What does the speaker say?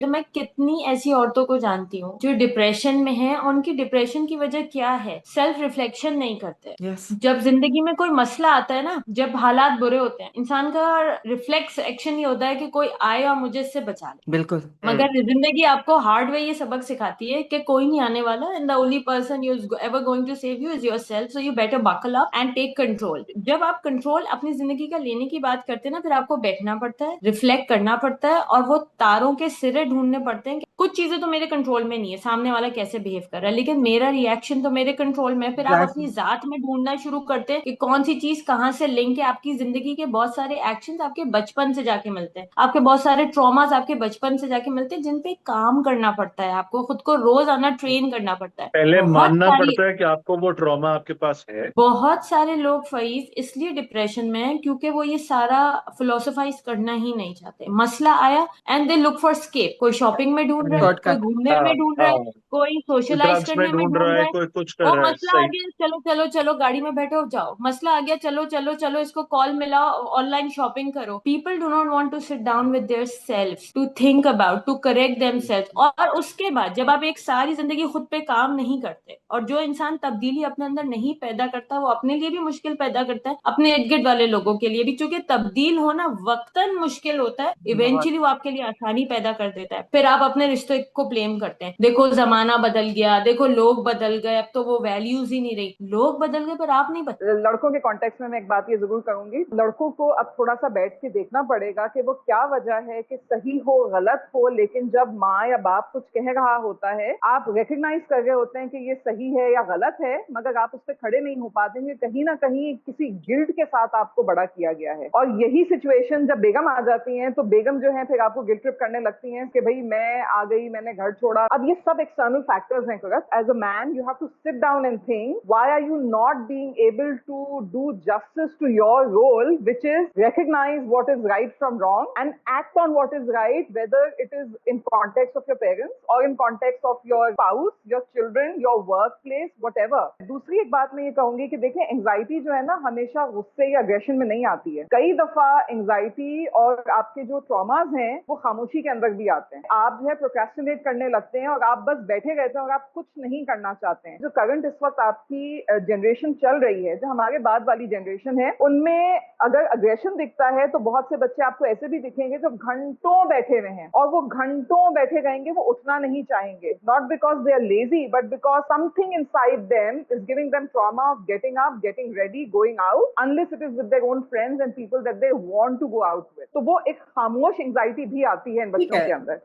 तो मैं कितनी ऐसी औरतों को जानती हूँ जो डिप्रेशन में है, और उनकी डिप्रेशन की वजह क्या है, सेल्फ रिफ्लेक्शन नहीं करते। यस। जब जिंदगी में कोई मसला आता है ना, जब हालात बुरे होते हैं, इंसान का रिफ्लेक्स एक्शन ये होता है कि कोई आए और मुझे इससे बचा ले। बिल्कुल। मगर जिंदगी आपको हार्ड वे ये सबक सिखाती है कि कोई नहीं आने वाला, and the only person you is ever going to save you is yourself, so you better buckle up and take control. जब आप कंट्रोल अपनी जिंदगी का लेने की बात करते हैं ना, फिर आपको बैठना पड़ता है, रिफ्लेक्ट करना पड़ता है, और वो तारों के सिरे ढूंढने पड़ते हैं कि कुछ चीजें तो मेरे कंट्रोल में नहीं है, सामने वाला कैसे बिहेव कर रहा है, लेकिन मेरा रिएक्शन तो मेरे कंट्रोल में है। फिर आप अपनी एग्जैक्टली। जात में ढूंढना शुरू करते हैं कि कौन सी चीज कहाँ से लिंक है। आपकी जिंदगी के बहुत सारे एक्शंस आपके बचपन से जाके मिलते हैं, आपके बहुत सारे ट्रॉमास आपके बचपन से जाके मिलते हैं, जिन पे काम करना पड़ता है, आपको खुद को रोज आना ट्रेन करना पड़ता है। पहले बहुत मानना सारी पड़ता है कि आपको वो ट्रॉमा आपके पास है। बहुत सारे लोग फईज इसलिए डिप्रेशन में हैं क्योंकि वो ये सारा फिलोसोफाइज करना ही नहीं चाहते। मसला आया and they look for escape, कोई शॉपिंग में ढूंढ रहा है, कोई शॉर्टकट। घूमने हाँ में ढूंढ रहा है, हाँ। कोई कोई सोशलाइज ड्रग्स में करने में ढूंढ ढूंढ रहा रहा है, है। कोई कुछ ओ कर रहा है, मसला आ सही। गया, चलो चलो चलो गाड़ी में बैठो जाओ, मसला आ गया, चलो चलो चलो इसको कॉल मिलाओ, ऑनलाइन शॉपिंग करो। People do not want to sit down with their self to think about, to correct themselves. और उसके बाद जब आप एक सारी जिंदगी खुद पे काम नहीं करते, और जो इंसान तब्दीली अपने अंदर नहीं पैदा करता, वो अपने लिए भी मुश्किल पैदा करता है, अपने इर्द गिर्द वाले लोगों के लिए भी। चूंकि तब्दील होना वक्तन मुश्किल होता है, बहुत। इवेंचुअली वो आपके लिए आसानी पैदा कर देता है। फिर आप अपने रिश्ते को ब्लेम करते हैं, देखो जमाना बदल गया, देखो लोग बदल गए, अब तो वो वैल्यूज ही नहीं रही। लोग बदल गए पर आप नहीं बदले। लड़कों के कॉन्टेक्स्ट में मैं एक बात ये जरूर कहूंगी, लड़कों को अब थोड़ा सा बैठ के देखना पड़ेगा कि वो क्या वजह है कि सही हो गलत हो, लेकिन जब माँ या बाप कुछ कह रहा होता है, आप रिकग्नाइज कर रहे होते हैं कि ये सही है या गलत है, मगर आप उस पर खड़े नहीं हो पाते हैं, कहीं ना कहीं किसी गिल्ट के साथ आपको बड़ा किया गया है। और यही सिचुएशन जब बेगम आ जाती है, तो बेगम जो है फिर आपको गिल्ट ट्रिप करने लगती है कि भाई मैं आ गई, मैंने घर छोड़ा। अब ये सब एक्सटर्नल फैक्टर्स हैं। As a man you have to sit down and think, why are you not being able to do justice to your role, which is recognize what is right from wrong and act on what is right, whether it is in context of your parents or in context of your spouse, your children, your workplace, whatever. दूसरी एक बात मैं ये कहूंगी कि देखिए, anxiety जो है ना, हमेशा गुस्से या अग्रेशन में नहीं आती है। कई दफा एंजाइटी और आपके जो ट्रॉमाज हैं वो खामोशी के अंदर भी आते हैं। आप जो है प्रोक्रेस्टिनेट करने लगते हैं और आप बस बैठे रहते हैं और आप कुछ नहीं करना चाहते हैं। जो करंट इस वक्त आपकी जनरेशन चल रही है, जो हमारे बाद वाली जनरेशन है, उनमें अगर अग्रेशन दिखता है तो बहुत से बच्चे आपको ऐसे भी दिखेंगे जो घंटों बैठे हुए हैं, और वो घंटों बैठे रहेंगे, वो उठना नहीं चाहेंगे, not because they are lazy but because something inside them is giving them trauma of getting up, getting ready, going out, unless it is with their own friends and people that they want to go out with. तो वो एक खामोश anxiety भी आती है इन ठीक बच्चों है। के अंदर।